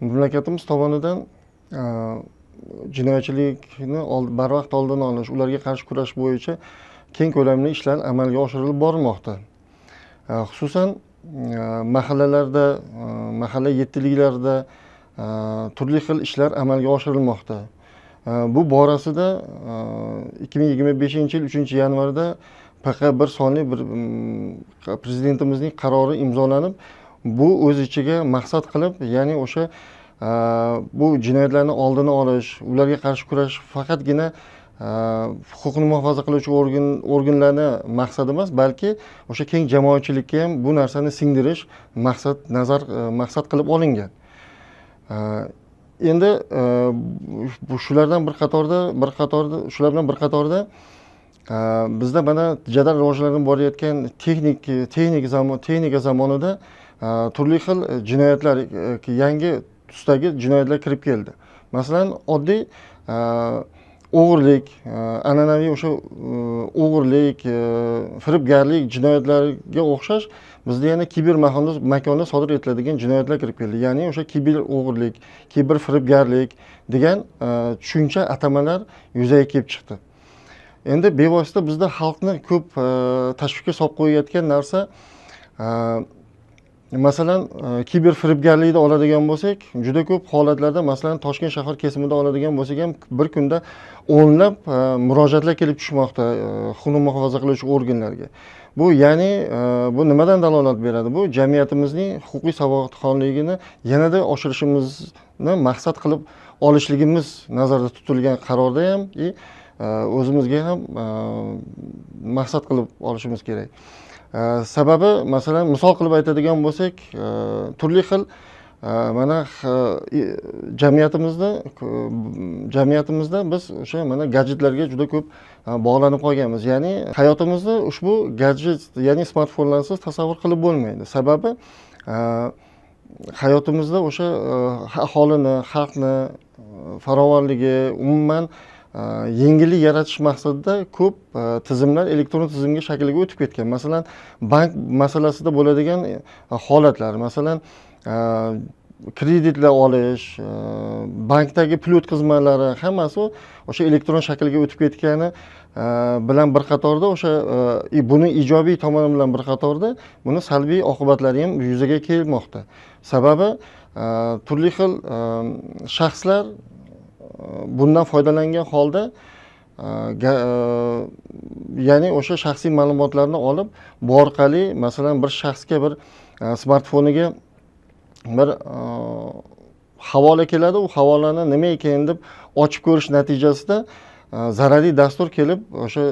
mamlakatimiz tomonidan jinoyatchilikni barvaqt oldini olish, ularga qarshi kurash bo'yicha keng ko'lamli ishlar amalga oshirilib borilmoqda. Xususan mahallalarda, mahalla yettiliklarida turli xil ishlar amalga oshirilmoqda. Bu borasida 2025-yil 3-yanvarda PQ1 sonli bir prezidentimizning qarori imzolanib, bu o'z ichiga maqsad qilib, ya'ni o'sha bu jinoyatlarni oldini olish, ularga qarshi kurash faqatgina huquqni muhofaza qiluvchi organlarni maqsadi emas, balki o'sha keng jamoatchilikka ham bu narsani singdirish maqsad qilib olingan. Endi shular bilan bir qatorda bizda mana jadal rivojlanib borayotgan texnika zamonida turli xil jinoyatlar, yangi tusdagi jinoyatlar kirib keldi. Masalan, oddiy o'g'irlik, an'anaviy o'sha o'g'irlik, firibgarlik jinoyatlariga o'xshash bizda yana kiber makonda sodir etiladigan jinoyatlar kirib keldi. Ya'ni o'sha kiber o'g'irlik, kiber firibgarlik degan tushuncha, atamalar yuzaga kelib chiqdi. Endi bevosita bizda xalqni ko'p tashvishga solib qo'yayotgan narsa, masalan, kiber firibgarlikda oladigan bo'lsak, juda ko'p holatlarda, masalan, Toshkent shahar kesimida oladigan bo'lsak ham bir kunda o'nlab murojaatlar kelib tushmoqda huquqni muhofaza qiluvchi organlarga. Bu ya'ni bu nimadan dalolat beradi? Bu jamiyatimizning huquqiy savodxonligini yanada oshirishimizni maqsad qilib olishligimiz nazarda tutilgan qarorda ham o'zimizga ham maqsad qilib olishimiz kerak. Sababi, masalan, misol qilib aytadigan bo'lsak, turli xil mana jamiyatimizda biz o'sha mana gadjetlarga juda ko'p bog'lanib qolganmiz. Ya'ni hayotimizni ushbu gadjet, ya'ni smartfonlarsiz tasavvur qilib bo'lmaydi. Sababi hayotimizda o'sha aholini, xalqni farovonligi, umuman yengillik yaratish maqsadida ko'p tizimlar elektron tizimga shakliga o'tib ketgan. Masalan, bank masalasida bo'ladigan holatlar, masalan, kreditlar olish, bankdagi plyut xizmatlari hammasi o'sha elektron shaklga o'tib ketgani bilan bir qatorda o'sha buni ijobiy tomoni bilan bir qatorda buni salbiy oqibatlari ham yuzaga kelmoqda. Sababi turli xil shaxslar bundan foydalangan holda ya'ni o'sha shaxsiy ma'lumotlarni olib, bu orqali masalan bir shaxsga bir smartfoniga bir havola keladi, u havolani nima ekan deb ochib ko'rish natijasida zararli dastur kelib o'sha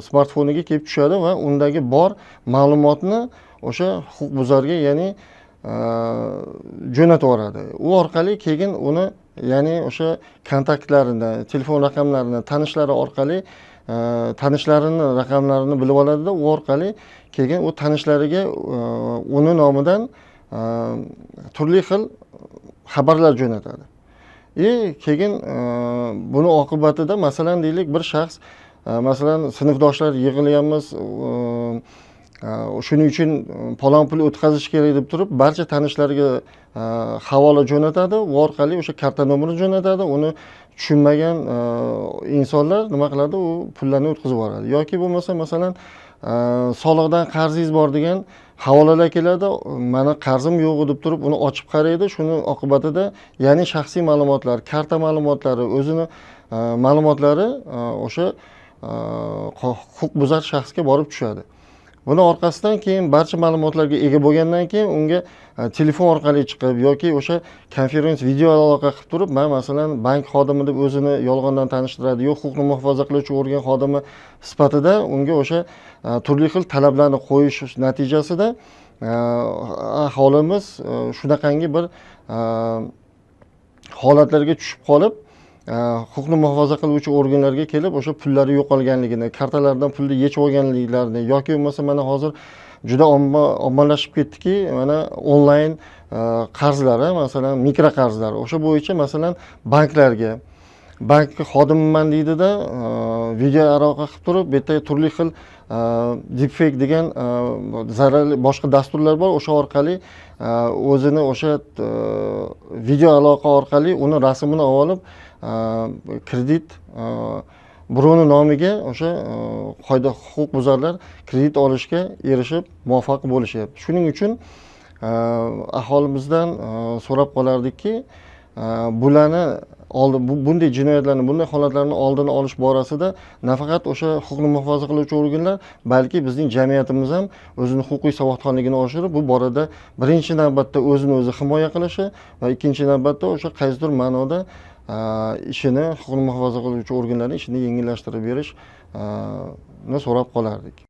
smartfoniga kelib tushadi va undagi bor ma'lumotni o'sha huquqbuzarga, ya'ni jo'natib yuboradi. U orqali keyin uni, ya'ni o'sha kontaktlarini, telefon raqamlarini, tanishlari orqali tanishlarini raqamlarini bilib oladida, u orqali keyin u tanishlariga uni nomidan turli xil xabarlar jo'natadi. Keyin buni oqibatida, masalan, deylik, bir shaxs, masalan, sinfdoshlar yig'ilyapmiz, shuning uchun palon pul o'tkazish kerak deb turib, barcha tanishlariga havola jo'natadi, u orqali o'sha karta nomerini jo'natadi. Uni tushunmagan insonlar nima qiladi? U pullarni o'tkazib yuboradi. Yoki bo'lmasa, masalan, soliqdan qarzingiz bor degan havolalar keladi. Mana qarzim yo'q deb turib, uni ochib qaraydi. Shuni oqibatida, ya'ni shaxsiy ma'lumotlar, karta ma'lumotlari, o'zini ma'lumotlari o'sha huquqbuzar shaxsga borib tushadi. Buni orqasidan keyin barcha ma'lumotlarga ega bo'lgandan keyin unga telefon orqali chiqib yoki o'sha konferens video aloqa qilib turib, men masalan bank xodimi deb o'zini yolg'ondan tanishtiradi, yo'q huquqni muhofaza qiluvchi organ xodimi sifatida unga o'sha turli xil talablarni qo'yish natijasida aholimiz shunaqangi bir holatlarga tushib qolib, huquqni muhofaza qiluvchi organlarga kelib o'sha pullari yo'qolganligini, kartalardan pulni yechib olganliklarini yoki bo'lmasa mana hozir juda ommalashib ketdiki, mana onlayn qarzlar, masalan, mikroqarzlar, o'sha bo'yicha masalan banklarga, bank xodimiman deydida, video aloqa qilib turib, bu yerda turli xil deepfake degan zararli boshqa dasturlar bor. O'sha orqali o'zini o'sha video aloqa orqali uni rasmini olib, kredit birovni nomiga o'sha qoida huquqbuzarlar kredit olishga erishib muvaffaq bo'lishyapti. Shuning uchun aholimizdan so'rab qolardikki, bularni bunday jinoyatlarni, bunday holatlarni oldini olish borasida nafaqat o'sha huquqni muhofaza qiluvchi organlar, balki bizning jamiyatimiz ham o'zining huquqiy savodxonligini oshirib, bu borada birinchi navbatda o'zini o'zi himoya qilishi va ikkinchi navbatda o'sha qaysidir ma'noda ishini, huquqni muhofaza qiluvchi organlarning ishini yengillashtirib berishni so'rab qolardik.